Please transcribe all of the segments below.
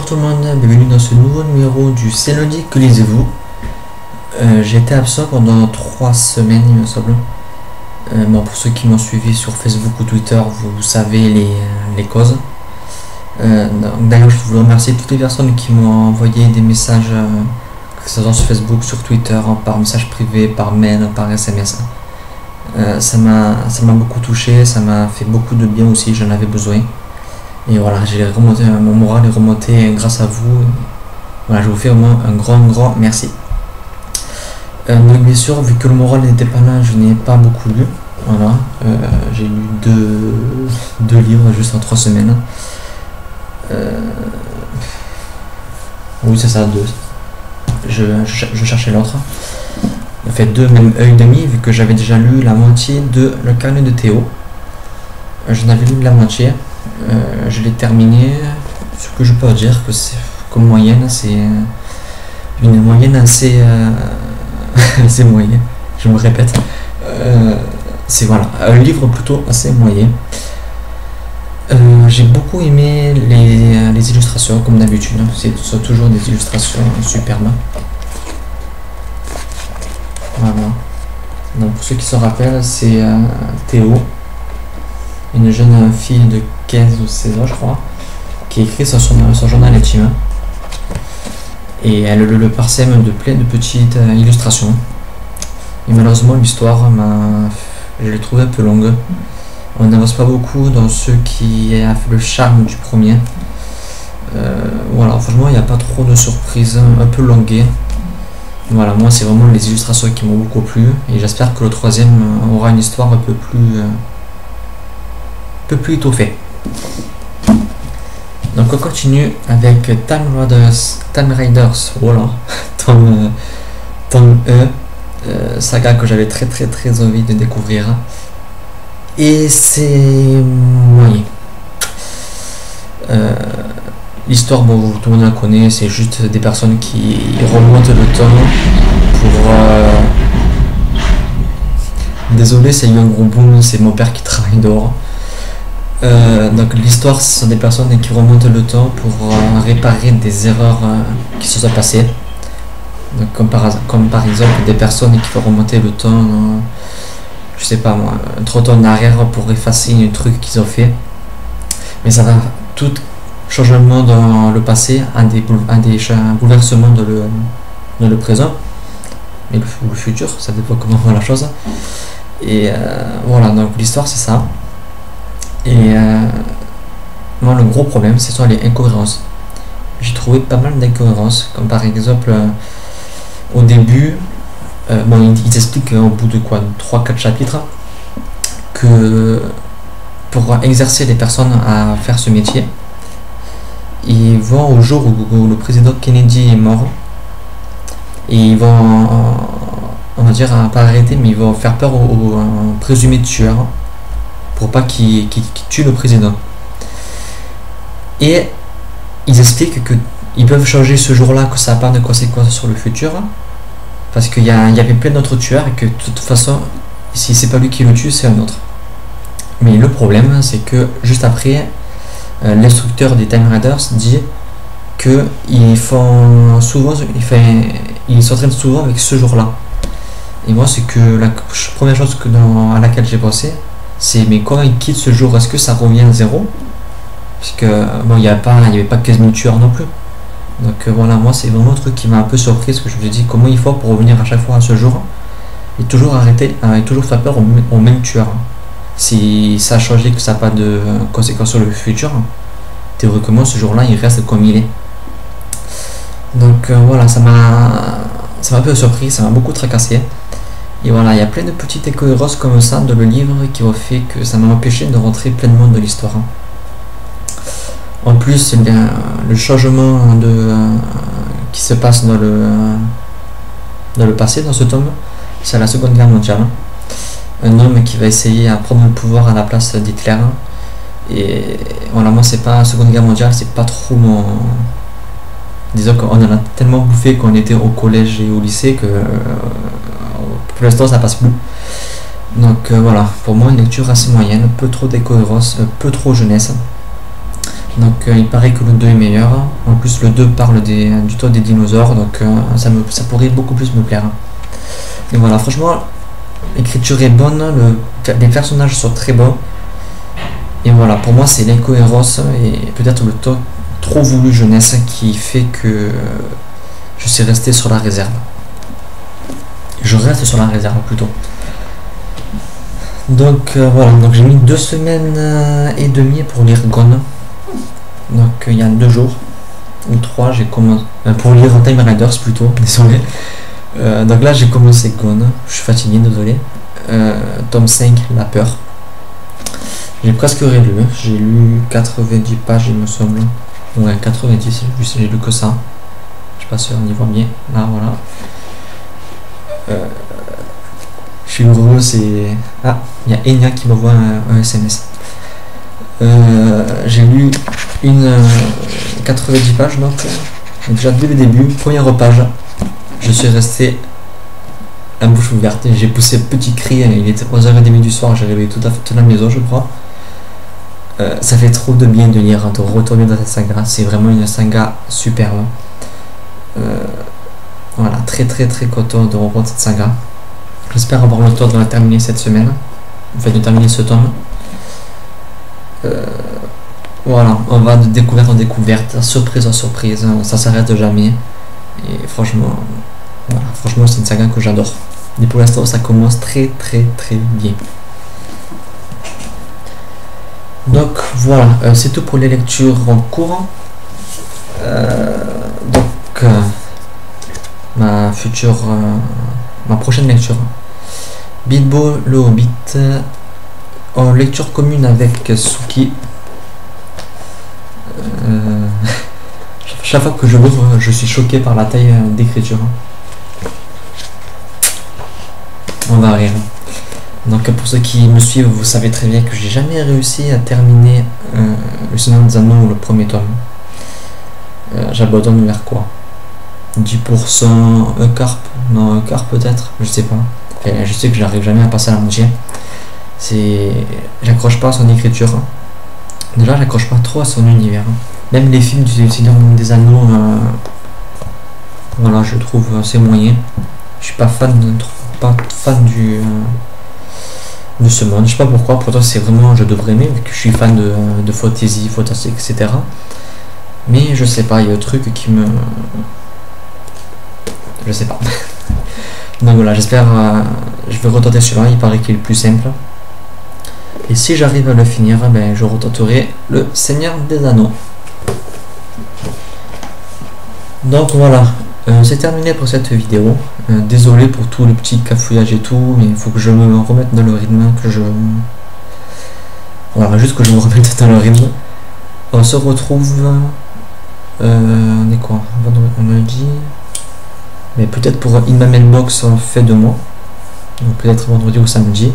Bonjour tout le monde, bienvenue dans ce nouveau numéro du C'est lundi que lisez-vous. J'ai été absent pendant 3 semaines il me semble. Bon, pour ceux qui m'ont suivi sur Facebook ou Twitter, vous savez les causes. D'ailleurs je voulais remercier toutes les personnes qui m'ont envoyé des messages, que ce soit sur Facebook, sur Twitter, par message privé, par mail, par SMS. Ça m'a beaucoup touché, ça m'a fait beaucoup de bien aussi, j'en avais besoin. Et voilà, j'ai remonté, mon moral est remonté grâce à vous. Voilà, je vous fais vraiment un grand merci. Donc bien sûr, vu que le moral n'était pas là, je n'ai pas beaucoup lu. Voilà, j'ai lu deux livres juste en 3 semaines. Oui, c'est ça, 2. Je cherchais l'autre. En fait 2, même œil et demi, vu que j'avais déjà lu la moitié de Le Carnet de Théo. J'en avais lu la moitié. Je l'ai terminé. Ce que je peux dire que c'est comme moyenne, c'est une moyenne assez assez moyenne. Je me répète. C'est voilà, un livre plutôt assez moyen. J'ai beaucoup aimé les illustrations comme d'habitude. Ce sont toujours des illustrations superbes. Voilà. Donc pour ceux qui se rappellent, c'est Théo, une jeune fille de 15 ou 16 ans je crois, qui écrit son journal intime. Et elle le parsème de plein de petites illustrations. Et malheureusement l'histoire je l'ai trouvée un peu longue. On n'avance pas beaucoup dans ce qui a fait le charme du premier. Voilà, franchement il n'y a pas trop de surprises, un peu longuées. Voilà, moi c'est vraiment les illustrations qui m'ont beaucoup plu. Et j'espère que le troisième aura une histoire un peu plus étoffée. Donc on continue avec Time Riders, voilà, tome E, saga que j'avais très envie de découvrir. Et c'est moyen. L'histoire, bon, tout le monde la connaît, c'est juste des personnes qui remontent le temps pour... Désolé, c'est eu un gros boom, c'est mon père qui travaille dehors. Donc l'histoire, ce sont des personnes qui remontent le temps pour réparer des erreurs qui se sont passées. Donc, comme par exemple des personnes qui font remonter le temps, je sais pas moi, 30 ans en arrière pour effacer un truc qu'ils ont fait. Mais ça va, tout changement dans le passé a des bouleversements dans le présent, mais le futur, ça dépend comment on voit la chose. Et voilà, donc l'histoire c'est ça. Et moi le gros problème ce sont les incohérences. J'ai trouvé pas mal d'incohérences, comme par exemple au début, bon, ils expliquent au bout de quoi, 3-4 chapitres, que pour exercer des personnes à faire ce métier, ils vont au jour où le président Kennedy est mort, et ils vont, on va dire, pas arrêter, mais ils vont faire peur aux présumés tueurs pour pas qu'ils tuent le président. Et ils expliquent qu'ils peuvent changer ce jour-là, que ça n'a pas de conséquences sur le futur, parce qu'il y avait plein d'autres tueurs et que de toute façon, si c'est pas lui qui le tue, c'est un autre. Mais le problème, c'est que juste après, l'instructeur des Time Raiders dit qu'ils font souvent, ils s'entraînent souvent avec ce jour-là. Et moi, c'est que la première chose à laquelle j'ai pensé, c'est mais quand ils quittent ce jour, est-ce que ça revient à zéro? Parce que bon, il n'y avait pas 15 000 tueurs non plus. Donc voilà, moi c'est vraiment un truc qui m'a un peu surpris, parce que je me suis dit comment il faut pour revenir à chaque fois à ce jour et toujours arrêter et toujours faire peur au même tueur. Si ça a changé, que ça n'a pas de conséquences sur le futur, théoriquement ce jour-là il reste comme il est. Donc voilà, ça m'a un peu surpris, ça m'a beaucoup tracassé. Et voilà, il y a plein de petites incohérences comme ça dans le livre qui ont fait que ça m'a empêché de rentrer pleinement dans l'histoire. En plus, le changement qui se passe dans le passé, dans ce tome, c'est la Seconde Guerre mondiale. Un homme qui va essayer à prendre le pouvoir à la place d'Hitler. Et voilà, moi c'est pas la Seconde Guerre mondiale, c'est pas trop mon... Disons qu'on en a tellement bouffé quand on était au collège et au lycée que pour l'instant ça passe plus. Donc voilà, pour moi une lecture assez moyenne, peu trop d'incohérence, peu trop jeunesse. Donc il paraît que le 2 est meilleur. En plus le 2 parle du taux des dinosaures, donc ça pourrait beaucoup plus me plaire. Et voilà, franchement, l'écriture est bonne, les personnages sont très bons. Et voilà, pour moi c'est l'incohérence et peut-être le taux trop voulu jeunesse qui fait que je suis resté sur la réserve. Je reste sur la réserve plutôt. Donc voilà, donc j'ai mis 2 semaines et demie pour lire Gone. Donc il y a 2 jours ou 3 j'ai commencé pour lire Time Riders plutôt, désolé. Donc là j'ai commencé Gone, je suis fatigué, désolé. Tome 5, La peur. J'ai presque relu, j'ai lu 90 pages il me semble. Ouais, 90, j'ai lu que ça. Je suis pas sûr, on y voit bien. Là voilà. Je suis heureux, c'est... Ah, il y a Enya qui m'envoie un SMS. J'ai lu 90 pages donc déjà dès le début, première page, je suis resté la bouche ouverte, j'ai poussé petit cri, il était 11h30 du soir, j'ai réveillé toute la maison je crois. Ça fait trop de bien de lire, de retourner dans cette saga, c'est vraiment une saga superbe. Voilà, très content de reprendre cette saga. J'espère avoir le temps de la terminer cette semaine, enfin de terminer ce tome. Voilà, on va de découverte en découverte, surprise en surprise, ça s'arrête jamais. Et franchement, voilà, franchement c'est une saga que j'adore. Et pour l'instant ça commence très bien. Donc voilà, c'est tout pour les lectures en cours. Ma prochaine lecture, Bilbo le Hobbit, en lecture commune avec Suki. Chaque fois que je l'ouvre, je suis choqué par la taille d'écriture. On va rire. Donc pour ceux qui me suivent, vous savez très bien que j'ai jamais réussi à terminer le Seigneur des Anneaux, le premier tome. J'abandonne vers quoi, 10%, un quart, non un quart peut-être, je sais pas. Enfin, je sais que j'arrive jamais à passer à la moitié. J'accroche pas à son écriture. Déjà j'accroche pas trop à son univers. Même les films du Seigneur des Anneaux, voilà, je trouve assez moyen. Je suis pas fan de ce monde, je sais pas pourquoi. Pourtant c'est vraiment, je devrais aimer vu que je suis fan de fantasy, etc. Mais je sais pas, il y a un truc qui me... Je sais pas. Donc voilà, j'espère... je vais retenter celui-là, il paraît qu'il est le plus simple. Et si j'arrive à le finir, ben, je retenterai le Seigneur des Anneaux. Donc voilà, c'est terminé pour cette vidéo. Désolé pour tout le petit cafouillage et tout, mais il faut que je me remette dans le rythme, Voilà, juste que je me remette dans le rythme. On se retrouve... on est quoi? On me dit... Mais peut-être pour In My Mailbox en fait de mois. Donc peut-être vendredi ou samedi.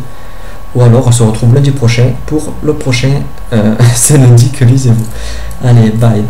Ou alors on se retrouve lundi prochain pour le prochain c'est lundi que lisez-vous. Allez, bye.